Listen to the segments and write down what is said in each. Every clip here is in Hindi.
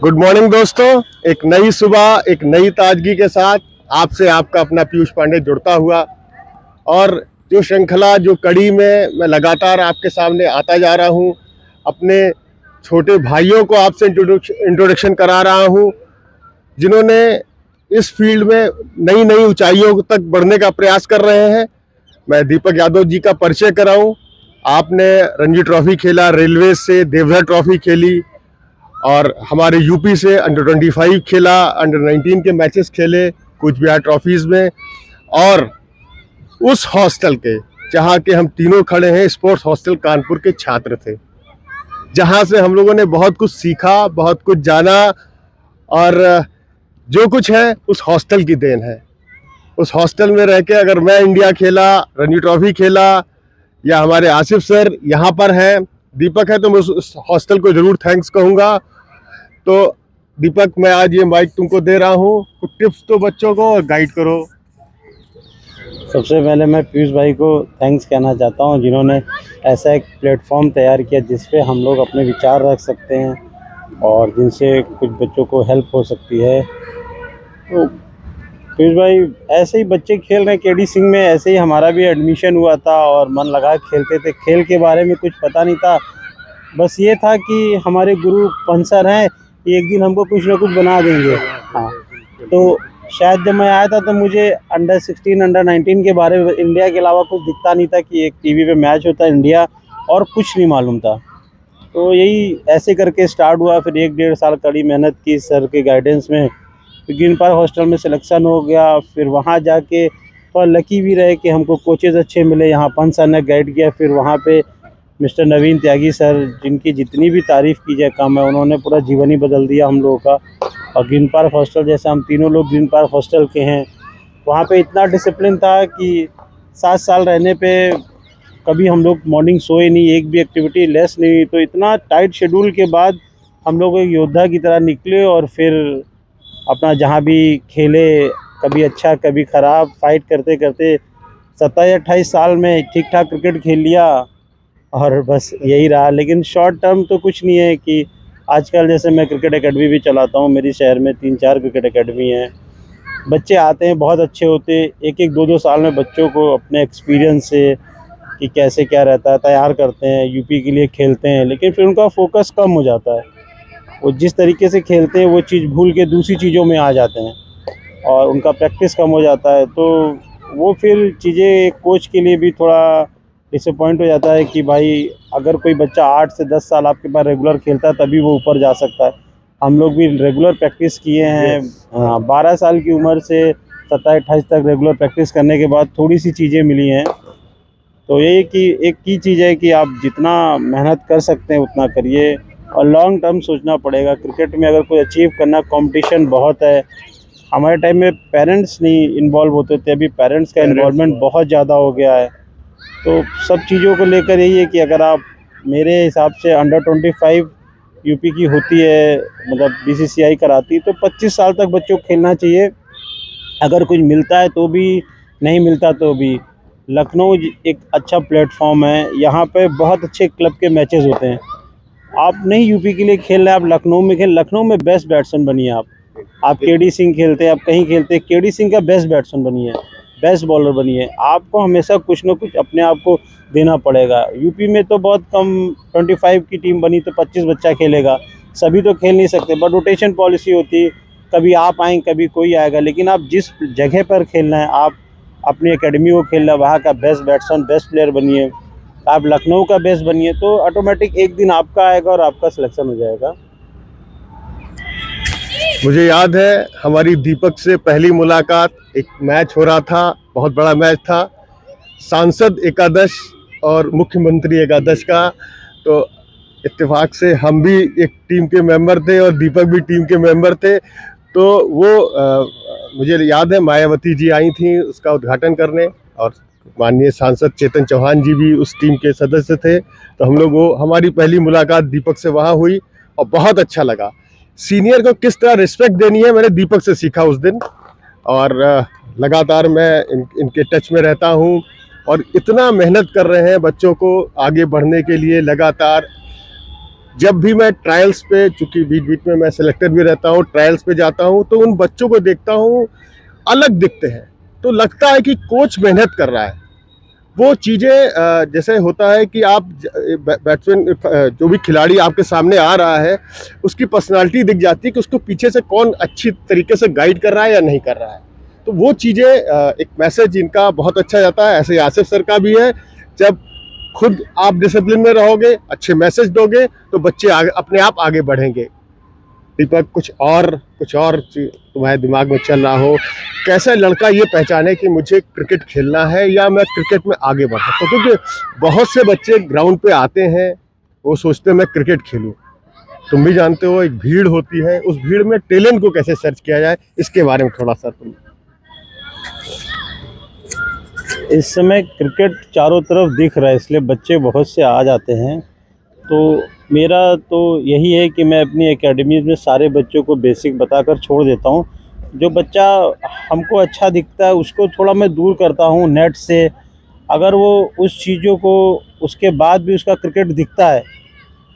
गुड मॉर्निंग दोस्तों। एक नई सुबह, एक नई ताजगी के साथ आपसे आपका अपना पीयूष पांडे जुड़ता हुआ, और जो श्रृंखला, जो कड़ी में मैं लगातार आपके सामने आता जा रहा हूँ, अपने छोटे भाइयों को आपसे इंट्रोडक्शन करा रहा हूँ, जिन्होंने इस फील्ड में नई नई ऊंचाइयों तक बढ़ने का प्रयास कर रहे हैं। मैं दीपक यादव जी का परिचय कराऊं। आपने रणजी ट्रॉफी खेला, रेलवे से देवधर ट्रॉफी खेली, और हमारे यूपी से अंडर 25 खेला, अंडर 19 के मैचेस खेले कूच बिहार ट्रॉफीज में। और उस हॉस्टल के, जहाँ के हम तीनों खड़े हैं, स्पोर्ट्स हॉस्टल कानपुर के छात्र थे, जहाँ से हम लोगों ने बहुत कुछ सीखा, बहुत कुछ जाना, और जो कुछ है उस हॉस्टल की देन है। उस हॉस्टल में रह के अगर मैं इंडिया खेला, रणजी ट्रॉफी खेला, या हमारे आसिफ सर यहाँ पर हैं, दीपक है, तो मैं उस हॉस्टल को जरूर थैंक्स कहूँगा। तो दीपक, मैं आज ये माइक तुमको दे रहा हूँ, कुछ टिप्स तो बच्चों को और गाइड करो। सबसे पहले मैं पीयूष भाई को थैंक्स कहना चाहता हूँ, जिन्होंने ऐसा एक प्लेटफॉर्म तैयार किया जिस पे हम लोग अपने विचार रख सकते हैं और जिनसे कुछ बच्चों को हेल्प हो सकती है। तो पीयूष भाई, ऐसे ही बच्चे खेल रहे हैं केडी सिंह में, ऐसे ही हमारा भी एडमिशन हुआ था और मन लगा खेलते थे। खेल के बारे में कुछ पता नहीं था, बस ये था कि हमारे गुरु पंसर हैं, एक दिन हमको कुछ ना कुछ बना देंगे। हाँ, तो शायद जब मैं आया था तो मुझे अंडर 16, अंडर 19 के बारे में इंडिया के अलावा कुछ दिखता नहीं था कि एक टीवी पे मैच होता है इंडिया, और कुछ नहीं मालूम था। तो यही ऐसे करके स्टार्ट हुआ। फिर 1-1.5 साल कड़ी मेहनत की सर के गाइडेंस में, फिर ग्रीन पार्क हॉस्टल में सिलेक्शन हो गया। फिर वहाँ जाके थोड़ा लकी भी रहे कि हमको कोचेज़ अच्छे मिले, यहाँ पंच सर ने गाइड किया। फिर वहाँ पे मिस्टर नवीन त्यागी सर, जिनकी जितनी भी तारीफ़ की जाए कम है, उन्होंने पूरा जीवन ही बदल दिया हम लोगों का। और ग्रीन पार्क हॉस्टल, जैसे हम तीनों लोग ग्रीन पार्क हॉस्टल के हैं, वहाँ पे इतना डिसिप्लिन था कि 7 साल रहने पे कभी हम लोग मॉर्निंग सोए नहीं, एक भी एक्टिविटी लेस नहीं। तो इतना टाइट शेड्यूल के बाद हम लोग एक योद्धा की तरह निकले और फिर अपना जहाँ भी खेले, कभी अच्छा कभी ख़राब, फाइट करते करते 27-28 साल में ठीक ठाक क्रिकेट खेल लिया। और बस यही रहा। लेकिन शॉर्ट टर्म तो कुछ नहीं है कि आजकल जैसे मैं क्रिकेट एकेडमी भी चलाता हूँ, मेरी शहर में 3-4 क्रिकेट एकेडमी हैं। बच्चे आते हैं, बहुत अच्छे होते हैं, 1-1, 2-2 साल में बच्चों को अपने एक्सपीरियंस से कि कैसे क्या रहता है तैयार करते हैं, यूपी के लिए खेलते हैं। लेकिन फिर उनका फोकस कम हो जाता है, वो जिस तरीके से खेलते हैं वो चीज़ भूल के दूसरी चीज़ों में आ जाते हैं और उनका प्रैक्टिस कम हो जाता है। तो वो फिर चीज़ें एक कोच के लिए भी थोड़ा डिसअपॉइंट हो जाता है कि भाई, अगर कोई बच्चा 8 से 10 साल आपके पास रेगुलर खेलता है तभी वो ऊपर जा सकता है। हम लोग भी रेगुलर प्रैक्टिस किए हैं। 12 साल की उम्र से 27-28 तक रेगुलर प्रैक्टिस करने के बाद थोड़ी सी चीज़ें मिली हैं। तो यही कि एक ही चीज़ है कि आप जितना मेहनत कर सकते हैं उतना करिए, और लॉन्ग टर्म सोचना पड़ेगा। क्रिकेट में अगर कोई अचीव करना, कंपटीशन बहुत है। हमारे टाइम में पेरेंट्स नहीं इन्वॉल्व होते थे, अभी पेरेंट्स का इन्वॉल्वमेंट बहुत ज़्यादा हो गया है। तो सब चीज़ों को लेकर यही है कि अगर आप, मेरे हिसाब से अंडर 25 यूपी की होती है, मतलब बीसीसीआई कराती, तो 25 साल तक बच्चों को खेलना चाहिए। अगर कुछ मिलता है तो भी, नहीं मिलता तो भी। लखनऊ एक अच्छा प्लेटफॉर्म है, यहाँ पे बहुत अच्छे क्लब के मैचेस होते हैं। आप नहीं यूपी के लिए खेल रहे हैं, आप लखनऊ में खेल, लखनऊ में बेस्ट बैट्समैन बनिए आप केडी सिंह खेलते हैं, आप कहीं खेलते हैं, केडी सिंह का बेस्ट बैट्समैन बनिए, बेस्ट बॉलर बनिए। आपको हमेशा कुछ ना कुछ अपने आप को देना पड़ेगा। यूपी में तो बहुत कम 25 की टीम बनी तो 25 बच्चा खेलेगा, सभी तो खेल नहीं सकते, बट रोटेशन पॉलिसी होती है, कभी आप आएँ कभी कोई आएगा। लेकिन आप जिस जगह पर खेलना है, आप अपनी एकेडमी को खेलना है, वहाँ का बेस्ट बैट्समैन, बेस्ट प्लेयर बनिए। आप लखनऊ का बेस्ट बनिए, तो ऑटोमेटिक एक दिन आपका आएगा और आपका सिलेक्शन हो जाएगा। मुझे याद है हमारी दीपक से पहली मुलाकात, एक मैच हो रहा था, बहुत बड़ा मैच था, सांसद एकादश और मुख्यमंत्री एकादश का। तो इत्तेफाक से हम भी एक टीम के मेंबर थे और दीपक भी टीम के मेंबर थे। तो वो मुझे याद है मायावती जी आई थी उसका उद्घाटन करने, और माननीय सांसद चेतन चौहान जी भी उस टीम के सदस्य थे। तो हम लोग, वो हमारी पहली मुलाकात दीपक से वहाँ हुई और बहुत अच्छा लगा। सीनियर को किस तरह रिस्पेक्ट देनी है, मैंने दीपक से सीखा उस दिन, और लगातार मैं इनके टच में रहता हूँ। और इतना मेहनत कर रहे हैं बच्चों को आगे बढ़ने के लिए लगातार। जब भी मैं ट्रायल्स पे, चूंकि बीच बीच में मैं सेलेक्टर भी रहता हूँ, ट्रायल्स पे जाता हूँ, तो उन बच्चों को देखता हूँ, अलग दिखते हैं, तो लगता है कि कोच मेहनत कर रहा है। वो चीज़ें जैसे होता है कि आप बैट्समैन, जो भी खिलाड़ी आपके सामने आ रहा है, उसकी पर्सनालिटी दिख जाती है कि उसको पीछे से कौन अच्छी तरीके से गाइड कर रहा है या नहीं कर रहा है। तो वो चीज़ें, एक मैसेज इनका बहुत अच्छा जाता है। ऐसे आसिफ सर का भी है, जब खुद आप डिसिप्लिन में रहोगे, अच्छे मैसेज दोगे, तो बच्चे आगे अपने आप आगे बढ़ेंगे। दीपक, कुछ और तुम्हारे दिमाग में चल रहा हो, कैसा लड़का ये पहचाने कि मुझे क्रिकेट खेलना है या मैं क्रिकेट में आगे बढ़ सकता हूँ? क्योंकि बहुत से बच्चे ग्राउंड पे आते हैं, वो सोचते हैं मैं क्रिकेट खेलूं। तुम भी जानते हो, एक भीड़ होती है, उस भीड़ में टैलेंट को कैसे सर्च किया जाए, इसके बारे में थोड़ा सा तुम। इस समय क्रिकेट चारों तरफ दिख रहा है, इसलिए बच्चे बहुत से आ जाते हैं। तो मेरा तो यही है कि मैं अपनी एकेडमी में सारे बच्चों को बेसिक बताकर छोड़ देता हूँ। जो बच्चा हमको अच्छा दिखता है उसको थोड़ा मैं दूर करता हूँ नेट से। अगर वो उस चीज़ों को, उसके बाद भी उसका क्रिकेट दिखता है,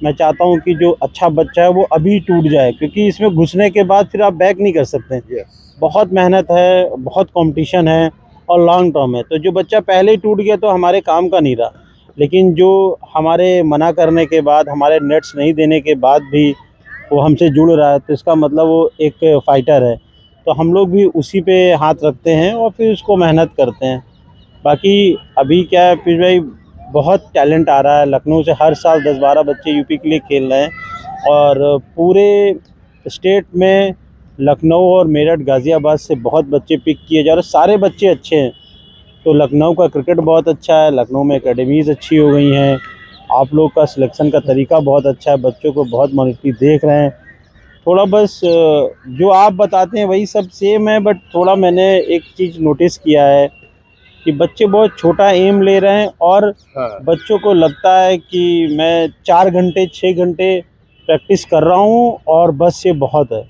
मैं चाहता हूँ कि जो अच्छा बच्चा है वो अभी टूट जाए, क्योंकि इसमें घुसने के बाद फिर आप बैक नहीं कर सकते। बहुत मेहनत है, बहुत कंपटीशन है और लॉन्ग टर्म है। तो जो बच्चा पहले ही टूट गया तो हमारे काम का नहीं रहा। लेकिन जो हमारे मना करने के बाद, हमारे नेट्स नहीं देने के बाद भी वो हमसे जुड़ रहा है, तो इसका मतलब वो एक फ़ाइटर है। तो हम लोग भी उसी पे हाथ रखते हैं और फिर उसको मेहनत करते हैं। बाकी अभी क्या है पीयूष भाई, बहुत टैलेंट आ रहा है। लखनऊ से हर साल 10-12 बच्चे यूपी के लिए खेल रहे हैं और पूरे स्टेट में लखनऊ और मेरठ, गाज़ियाबाद से बहुत बच्चे पिक किए जा रहे हैं। सारे बच्चे अच्छे हैं। तो लखनऊ का क्रिकेट बहुत अच्छा है, लखनऊ में एकेडमीज़ अच्छी हो गई हैं। आप लोग का सिलेक्शन का तरीका बहुत अच्छा है, बच्चों को बहुत मॉनिटरी देख रहे हैं। थोड़ा बस जो आप बताते हैं वही सब सेम है, बट थोड़ा मैंने एक चीज़ नोटिस किया है कि बच्चे बहुत छोटा एम ले रहे हैं और बच्चों को लगता है कि मैं 4 घंटे 6 घंटे प्रैक्टिस कर रहा हूँ और बस ये बहुत है।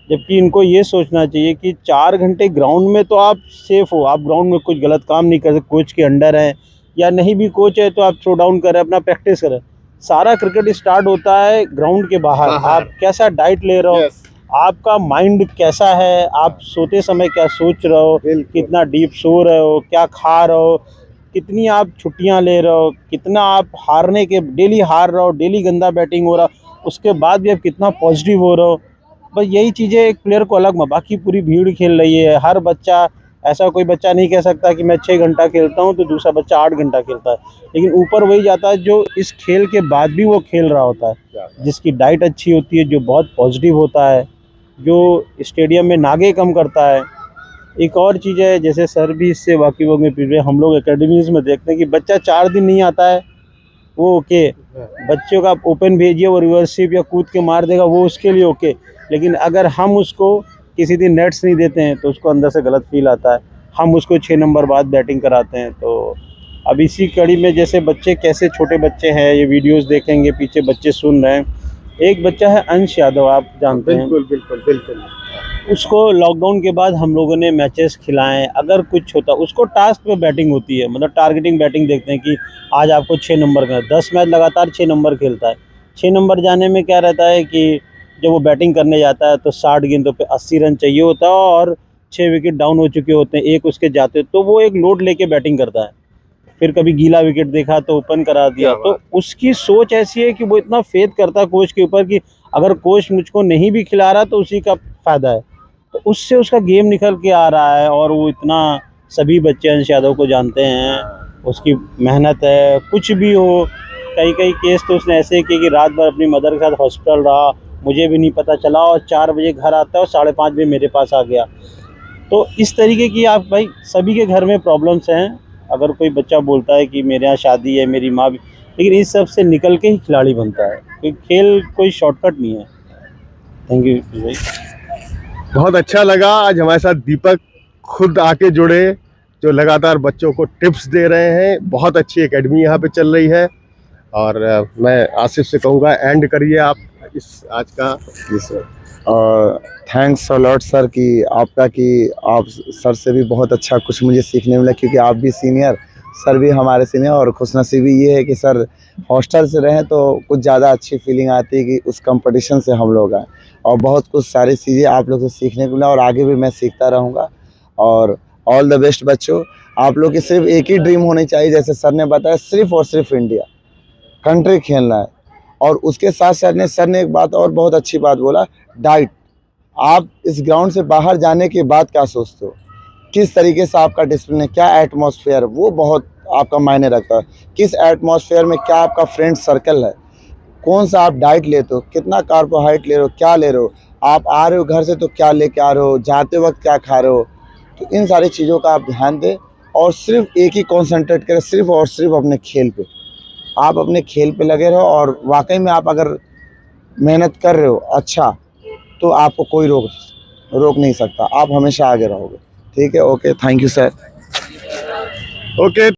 जबकि इनको ये सोचना चाहिए कि 4 घंटे ग्राउंड में तो आप सेफ़ हो, आप ग्राउंड में कुछ गलत काम नहीं कर सकते, कोच के अंडर हैं, या नहीं भी कोच है तो आप थ्रो डाउन करें, अपना प्रैक्टिस करें। सारा क्रिकेट स्टार्ट होता है ग्राउंड के बाहर। आप कैसा डाइट ले रहे हो, आपका माइंड कैसा है, आप सोते समय क्या सोच रहे हो, कितना डीप सो रहे हो, क्या खा रहे हो, कितनी आप छुट्टियां ले रहे हो, कितना आप हारने के, डेली हार रहे हो, डेली गंदा बैटिंग हो रहा, उसके बाद भी आप कितना पॉजिटिव हो रहे हो। बस यही चीज़ें एक प्लेयर को अलग में, बाकी पूरी भीड़ खेल रही है। हर बच्चा, ऐसा कोई बच्चा नहीं कह सकता कि मैं 6 घंटा खेलता हूँ तो दूसरा बच्चा 8 घंटा खेलता है। लेकिन ऊपर वही जाता है जो इस खेल के बाद भी वो खेल रहा होता है, जिसकी डाइट अच्छी होती है, जो बहुत पॉजिटिव होता है, जो स्टेडियम में नागे कम करता है। एक और चीज़ है, जैसे सर भी इससे वाकिफ़ होंगे पीछे, हम लोग एकेडमीज़ में देखते हैं कि बच्चा 4 दिन नहीं आता है, वो ओके। बच्चों का ओपन भेजिए, वो रिवर्सिव या कूद के मार देगा, वो उसके लिए ओके। लेकिन अगर हम उसको किसी दिन नेट्स नहीं देते हैं तो उसको अंदर से गलत फील आता है। हम उसको 6 नंबर बाद बैटिंग कराते हैं। तो अब इसी कड़ी में, जैसे बच्चे कैसे छोटे बच्चे हैं, ये वीडियोस देखेंगे, पीछे बच्चे सुन रहे हैं। एक बच्चा है अंश यादव, आप जानते हैं। बिल्कुल। उसको लॉकडाउन के बाद हम लोगों ने मैचेस खिलाएं। अगर कुछ होता, उसको टास्क पे बैटिंग होती है, मतलब टारगेटिंग बैटिंग देखते हैं कि आज आपको 6 नंबर का, 10 मैच लगातार 6 नंबर खेलता है। 6 नंबर जाने में क्या रहता है कि जब वो बैटिंग करने जाता है तो 60 गेंदों पे 80 रन चाहिए होता है और 6 विकेट डाउन हो चुके होते हैं, एक उसके जाते, तो वो एक लोड लेके बैटिंग करता है। फिर कभी गीला विकेट देखा तो ओपन करा दिया। तो उसकी सोच ऐसी है कि वो इतना फेथ करता है कोच के ऊपर कि अगर कोच मुझको नहीं भी खिला रहा तो उसी का फ़ायदा है। तो उससे उसका गेम निकल के आ रहा है और वो इतना, सभी बच्चे अंश यादव को जानते हैं, उसकी मेहनत है। कुछ भी हो, कई केस तो उसने ऐसे किए कि रात भर अपनी मदर के साथ हॉस्पिटल रहा, मुझे भी नहीं पता चला, और 4 बजे घर आता है और 5:30 बजे मेरे पास आ गया। तो इस तरीके की, आप भाई सभी के घर में प्रॉब्लम्स हैं। अगर कोई बच्चा बोलता है कि मेरे यहाँ शादी है, मेरी माँ भी, लेकिन इस सब से निकल के ही खिलाड़ी बनता है, क्योंकि खेल कोई शॉर्टकट नहीं है। थैंक यू भाई। बहुत अच्छा लगा आज हमारे साथ दीपक खुद आके जुड़े, जो लगातार बच्चों को टिप्स दे रहे हैं। बहुत अच्छी एकेडमी यहाँ पे चल रही है। और मैं आसिफ से कहूँगा, एंड करिए आप इस आज का। जी सर, और थैंक्स अ लॉट सर कि आपका, कि आप सर से भी बहुत अच्छा कुछ मुझे सीखने मिला, क्योंकि आप भी सीनियर, सर भी हमारे सीनियर, और खुशनसीबी ये है कि सर हॉस्टल से रहें तो कुछ ज़्यादा अच्छी फीलिंग आती है कि उस कंपटीशन से हम लोग आए, और बहुत कुछ सारी चीज़ें आप लोग से सीखने को मिला, और आगे भी मैं सीखता रहूँगा। और ऑल द बेस्ट बच्चों। आप लोग की सिर्फ एक ही ड्रीम होनी चाहिए, जैसे सर ने बताया, सिर्फ और सिर्फ इंडिया कंट्री खेलना है। और उसके साथ साथ सर ने एक बात और बहुत अच्छी बात बोला, डाइट। आप इस ग्राउंड से बाहर जाने के बाद क्या सोचते हो, किस तरीके से आपका डिसिप्लिन है, क्या एटमॉस्फेयर, वो बहुत आपका मायने रखता है। किस एटमॉस्फेयर में क्या आपका फ्रेंड सर्कल है, कौन सा आप डाइट लेते हो, कितना कार्बोहाइड्रेट ले रहे हो, क्या ले रहे हो, आप आ रहे हो घर से तो क्या लेके आ रहे हो, जाते वक्त क्या खा रहे हो। तो इन सारी चीज़ों का आप ध्यान दें, और सिर्फ एक ही कॉन्सेंट्रेट करें, सिर्फ और सिर्फ अपने खेल पे। आप अपने खेल पे लगे रहो, और वाकई में आप अगर मेहनत कर रहे हो अच्छा, तो आपको कोई रोक नहीं सकता, आप हमेशा आगे रहोगे। ठीक है, okay, thank you sir. Okay,